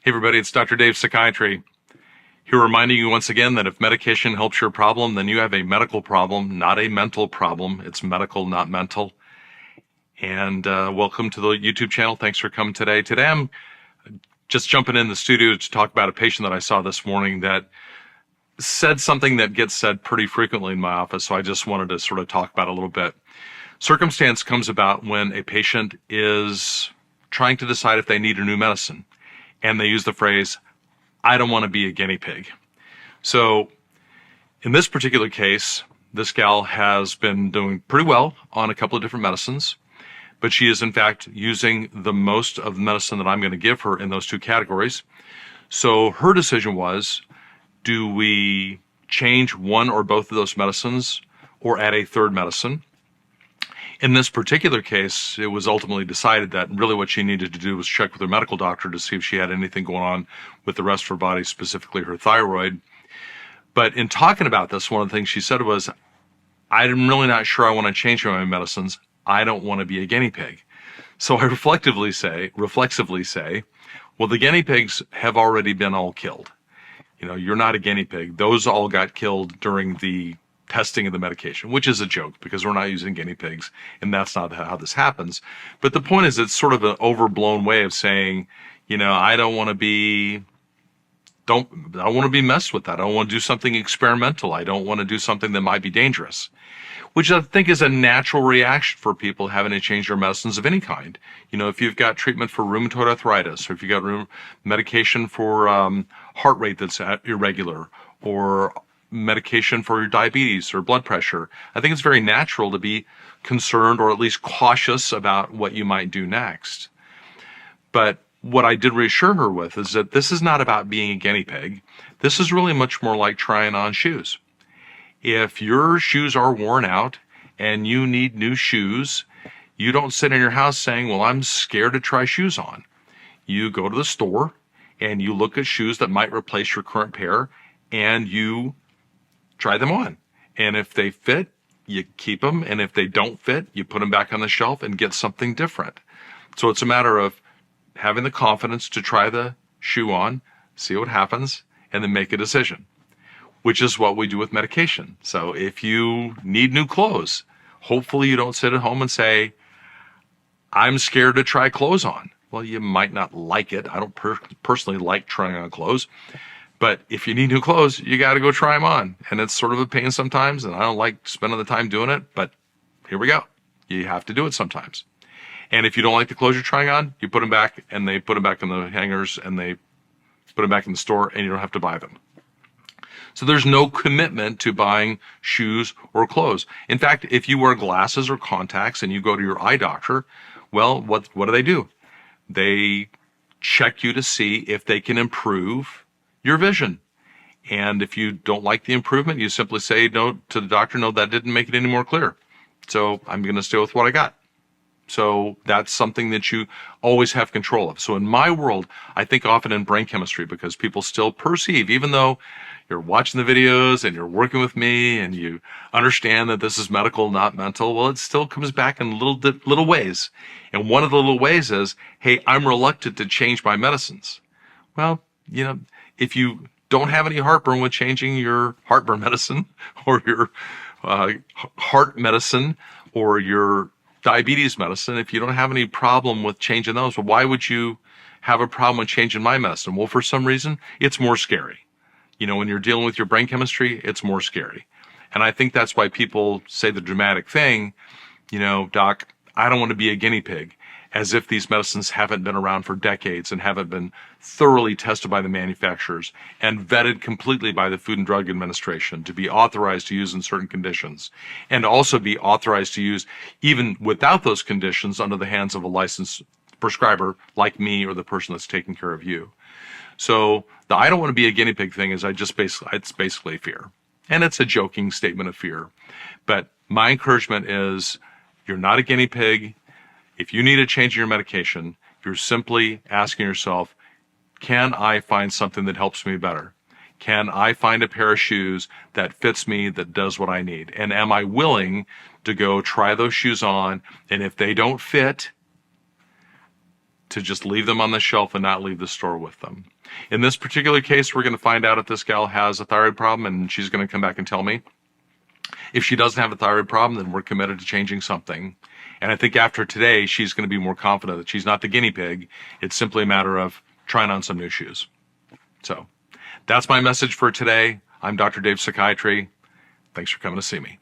Hey everybody, it's Dr. Dave Psychiatry. Here reminding you once again that if medication helps your problem, then you have a medical problem, not a mental problem. It's medical, not mental. And welcome to the YouTube channel. Thanks for coming today. Today I'm just jumping in the studio to talk about a patient that I saw this morning that said something that gets said pretty frequently in my office, so I just wanted to sort of talk about it a little bit. Circumstance comes about when a patient is trying to decide if they need a new medicine. And they use the phrase, I don't want to be a guinea pig. So in this particular case, this gal has been doing pretty well on a couple of different medicines, but she is in fact using the most of the medicine that I'm going to give her in those two categories. So her decision was, do we change one or both of those medicines or add a third medicine? In this particular case, it was ultimately decided that really what she needed to do was check with her medical doctor to see if she had anything going on with the rest of her body, specifically her thyroid. But in talking about this, one of the things she said was, I'm really not sure I want to change my medicines. I don't want to be a guinea pig. So I reflexively say, well, the guinea pigs have already been all killed. You know, you're not a guinea pig. Those all got killed during the testing of the medication, which is a joke because we're not using guinea pigs and that's not how this happens. But the point is, it's sort of an overblown way of saying, you know, I don't want to be messed with that. I don't want to do something experimental. I don't want to do something that might be dangerous, which I think is a natural reaction for people having to change their medicines of any kind. You know, if you've got treatment for rheumatoid arthritis, or if you've got medication for heart rate that's irregular, or medication for your diabetes or blood pressure, I think it's very natural to be concerned or at least cautious about what you might do next. But what I did reassure her with is that this is not about being a guinea pig. This is really much more like trying on shoes. If your shoes are worn out and you need new shoes, you don't sit in your house saying, well, I'm scared to try shoes on. You go to the store and you look at shoes that might replace your current pair and you try them on. And if they fit, you keep them. And if they don't fit, you put them back on the shelf and get something different. So it's a matter of having the confidence to try the shoe on, see what happens, and then make a decision, which is what we do with medication. So if you need new clothes, hopefully you don't sit at home and say, I'm scared to try clothes on. Well, you might not like it. I don't personally like trying on clothes. But if you need new clothes, you got to go try them on. And it's sort of a pain sometimes, and I don't like spending the time doing it, but here we go. You have to do it sometimes. And if you don't like the clothes you're trying on, you put them back, and they put them back in the hangers, and they put them back in the store, and you don't have to buy them. So there's no commitment to buying shoes or clothes. In fact, if you wear glasses or contacts and you go to your eye doctor, well, what do? They check you to see if they can improve your vision. And if you don't like the improvement, you simply say no to the doctor, no, that didn't make it any more clear. So I'm going to stay with what I got. So that's something that you always have control of. So in my world, I think often in brain chemistry, because people still perceive, even though you're watching the videos and you're working with me and you understand that this is medical, not mental, well, it still comes back in little ways. And one of the little ways is, hey, I'm reluctant to change my medicines. Well, you know, if you don't have any heartburn with changing your heartburn medicine or your heart medicine or your diabetes medicine, if you don't have any problem with changing those, well, why would you have a problem with changing my medicine? Well, for some reason, it's more scary. You know, when you're dealing with your brain chemistry, it's more scary. And I think that's why people say the dramatic thing, you know, doc, I don't want to be a guinea pig, as if these medicines haven't been around for decades and haven't been thoroughly tested by the manufacturers and vetted completely by the Food and Drug Administration to be authorized to use in certain conditions, and also be authorized to use even without those conditions under the hands of a licensed prescriber like me or the person that's taking care of you. So the I don't want to be a guinea pig thing is it's basically fear. And it's a joking statement of fear. But my encouragement is, you're not a guinea pig. If you need a change in your medication, you're simply asking yourself, can I find something that helps me better? Can I find a pair of shoes that fits me, that does what I need? And am I willing to go try those shoes on? And if they don't fit, to just leave them on the shelf and not leave the store with them. In this particular case, we're going to find out if this gal has a thyroid problem, and she's going to come back and tell me. If she doesn't have a thyroid problem, then we're committed to changing something. And I think after today, she's going to be more confident that she's not the guinea pig. It's simply a matter of trying on some new shoes. So that's my message for today. I'm Dr. Dave Psychiatry. Thanks for coming to see me.